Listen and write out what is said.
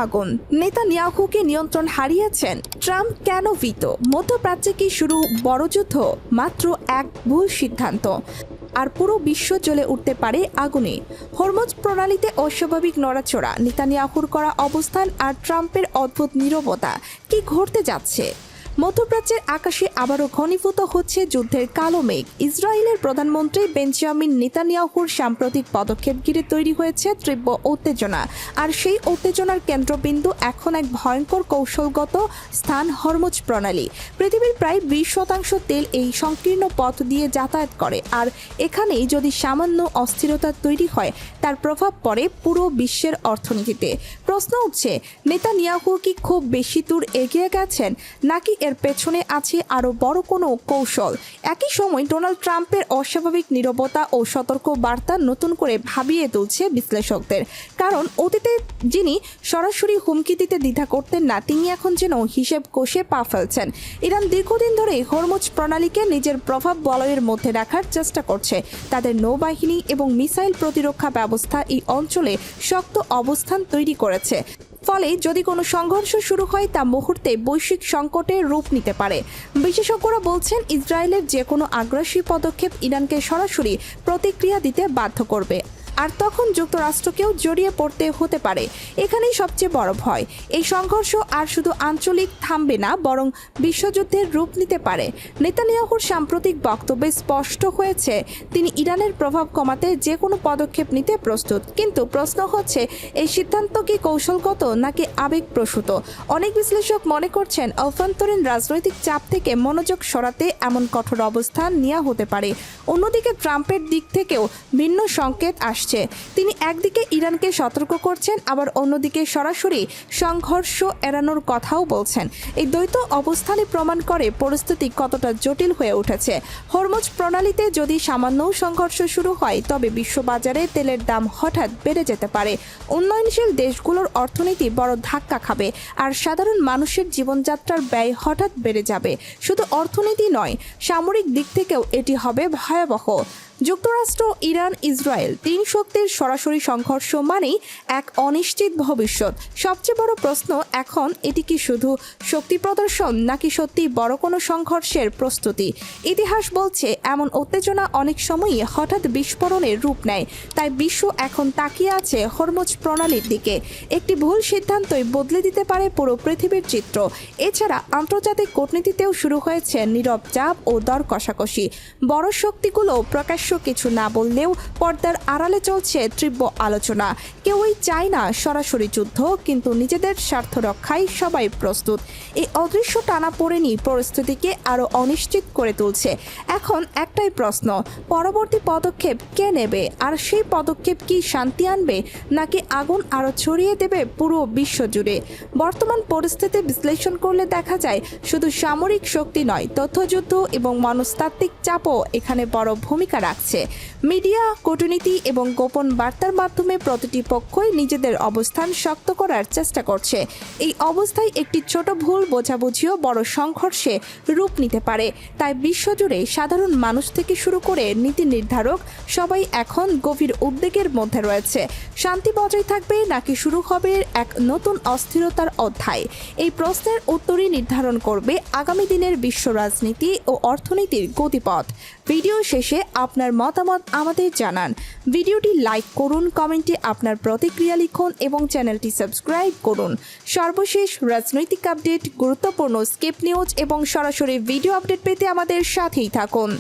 আগুন, নেতানিয়াহুকে নিয়ন্ত্রণ হারিয়েছেন ট্রাম্প, কেন ভীত? মধ্যপ্রাচ্যে কি শুরু বড় যুদ্ধ? মাত্র এক ভুল সিদ্ধান্ত আর পুরো বিশ্ব জ্বলে উঠতে পারে আগুনে। হরমুজ প্রণালীতে অস্বাভাবিক নড়াচড়া, নেতানিয়াহুর করা অবস্থান আর ট্রাম্পের অদ্ভুত নীরবতা। কি ঘটতে যাচ্ছে? মধ্যপ্রাচ্যের আকাশে আবারও ঘনীভূত হচ্ছে যুদ্ধের কালো মেঘ। ইসরায়েলের প্রধানমন্ত্রী বেঞ্জামিন নেতানিয়াহুর সাম্প্রতিক পদক্ষেপ ঘিরে তৈরি হয়েছে তীব্র উত্তেজনা, আর সেই উত্তেজনার কেন্দ্রবিন্দু এখন এক ভয়ঙ্কর কৌশলগত স্থান, হরমুজ প্রণালী। পৃথিবীর প্রায় 20% তেল এই সংকীর্ণ পথ দিয়ে যাতায়াত করে, আর এখানেই যদি সামান্য অস্থিরতা তৈরি হয় তার প্রভাব পড়ে পুরো বিশ্বের অর্থনীতিতে। প্রশ্ন উঠছে, নেতানিয়াহু কি খুব বেশি দূর এগিয়ে গেছেন, নাকি এর পেছনে আছে আরও বড় কোনো কৌশল? একই সময় ডোনাল্ড ট্রাম্পের অস্বাভাবিক নীরবতা ও সতর্ক বার্তা নতুন করে ভাবিয়ে তুলছে বিশ্লেষকদের। কারণ অতীতে যিনি সরাসরি হুমকি দিতে দ্বিধা করতেন না, তিনি এখন যেন হিসেব কষে পা ফেলছেন। ইরান দীর্ঘদিন ধরে হরমুজ প্রণালীকে নিজের প্রভাব বলয়ের মধ্যে রাখার চেষ্টা করছে। তাদের নৌবাহিনী এবং মিসাইল প্রতিরক্ষা ব্যবস্থা এই অঞ্চলে শক্ত অবস্থান তৈরি করেছে। ফলে যদি কোনো সংঘর্ষ শুরু হয় তা মুহূর্তে বৈশ্বিক সংকটের রূপ নিতে পারে। বিশেষজ্ঞরা বলছেন, ইসরায়েলের যে কোনো আগ্রাসী পদক্ষেপ ইরানকে সরাসরি প্রতিক্রিয়া দিতে বাধ্য করবে, আর তখন যুক্তরাষ্ট্রকেও জড়িয়ে পড়তে হতে পারে। এখানেই সবচেয়ে বড় ভয়, এই সংঘর্ষ আর শুধু আঞ্চলিক থামবে না, বরং বিশ্বযুদ্ধের রূপ নিতে পারে। নেতানিয়াহুর সাম্প্রতিক বক্তব্যে স্পষ্ট হয়েছে তিনি ইরানের প্রভাব কমাতে যে কোনো পদক্ষেপ নিতে প্রস্তুত। কিন্তু প্রশ্ন হচ্ছে, এই সিদ্ধান্ত কি কৌশলগত নাকি আবেগপ্রসূত? অনেক বিশ্লেষক মনে করছেন অভ্যন্তরীণ রাজনৈতিক চাপ থেকে মনোযোগ সরাতে এমন কঠোর অবস্থান নেওয়া হতে পারে। অন্যদিকে ট্রাম্পের দিক থেকেও ভিন্ন সংকেত আসছে। তিনি একদিকে ইরানকে সতর্ক করছেন, আবার অন্যদিকে সরাসরি সংঘর্ষ এড়ানোর কথাও বলছেন। এই দ্বৈত অবস্থানে প্রমাণ করে পরিস্থিতি কতটা জটিল হয়ে উঠেছে। হরমুজ প্রণালীতে যদি সামান্য সংঘর্ষ শুরু হয়, তবে বিশ্ববাজারে তেলের দাম হঠাৎ বেড়ে যেতে পারে। উন্নয়নশীল দেশগুলোর অর্থনীতি বড় ধাক্কা খাবে, আর সাধারণ মানুষের জীবনযাত্রার ব্যয় হঠাৎ বেড়ে যাবে। শুধু অর্থনীতি নয়, সামরিক দিক থেকেও এটি হবে ভয়াবহ। যুক্তরাষ্ট্র, ইরান, ইসরায়েল, তিন শক্তির সরাসরি সংঘর্ষ মানেই এক অনিশ্চিত ভবিষ্যৎ। সবচেয়ে বড় প্রশ্ন এখন, এটি কি শুধু শক্তি প্রদর্শন, নাকি সত্যি বড় কোনো সংঘর্ষের প্রস্তুতি? ইতিহাস বলছে, এমন উত্তেজনা অনেক সময়ই হঠাৎ বিস্ফোরণের রূপ নেয়। তাই বিশ্ব এখন তাকিয়ে আছে হরমুজ প্রণালীর দিকে। একটি ভুল সিদ্ধান্তই বদলে দিতে পারে পুরো পৃথিবীর চিত্র। এছাড়া আন্তর্জাতিক কূটনীতিতেও শুরু হয়েছে নীরব চাপ ও দর কষাকষি। বড় শক্তিগুলো প্রকাশ্য কিছু না বললেও পর্দার আড়ালে চলছে তীব্র আলোচনা। কেউই চায় না সরাসরি যুদ্ধ, কিন্তু নিজেদের স্বার্থ রক্ষায় সবাই প্রস্তুত। এই অদৃশ্য টানাপোড়েনই পরিস্থিতিকে আরও অনিশ্চিত করে তুলছে। এখন একটাই প্রশ্ন, পরবর্তী পদক্ষেপ কে নেবে? আর সেই পদক্ষেপ কি শান্তি আনবে, নাকি আগুন আরও ছড়িয়ে দেবে পুরো বিশ্ব জুড়ে? বর্তমান পরিস্থিতি বিশ্লেষণ করলে দেখা যায়, শুধু সামরিক শক্তি নয়, তথ্যযুদ্ধ এবং মনস্তাত্ত্বিক চাপও এখানে বড় ভূমিকা রাখছে। মিডিয়া, কূটনীতি এবং গোপন বার্তার মাধ্যমে প্রতিটি পক্ষই নিজেদের অবস্থান শক্ত করার চেষ্টা করছে। এই অবস্থায় একটি ছোট ভুল বোঝাবুঝিও বড় সংঘর্ষে রূপ নিতে পারে। তাই বিশ্বজুড়ে সাধারণ মানুষ থেকে শুরু করে নীতি নির্ধারক সবাই এখন গভীর উদ্বেগের মধ্যে রয়েছে। শান্তি বজায় থাকবে, নাকি শুরু হবে এক নতুন অস্থিরতার অধ্যায়? এই প্রশ্নের উত্তরই নির্ধারণ করবে আগামী দিনের বিশ্ব রাজনীতি ও অর্থনীতির গতিপথ। ভিডিও শেষে আপনার মতামত আমাদের জানান। ভিডিওটি লাইক করুন, কমেন্টে আপনার প্রতিক্রিয়া লিখুন এবং চ্যানেলটি সাবস্ক্রাইব করুন। সর্বশেষ রাজনৈতিক আপডেট, গুরুত্বপূর্ণ স্কেপ নিউজ এবং সরাসরি ভিডিও আপডেট পেতে আমাদের সাথেই থাকুন।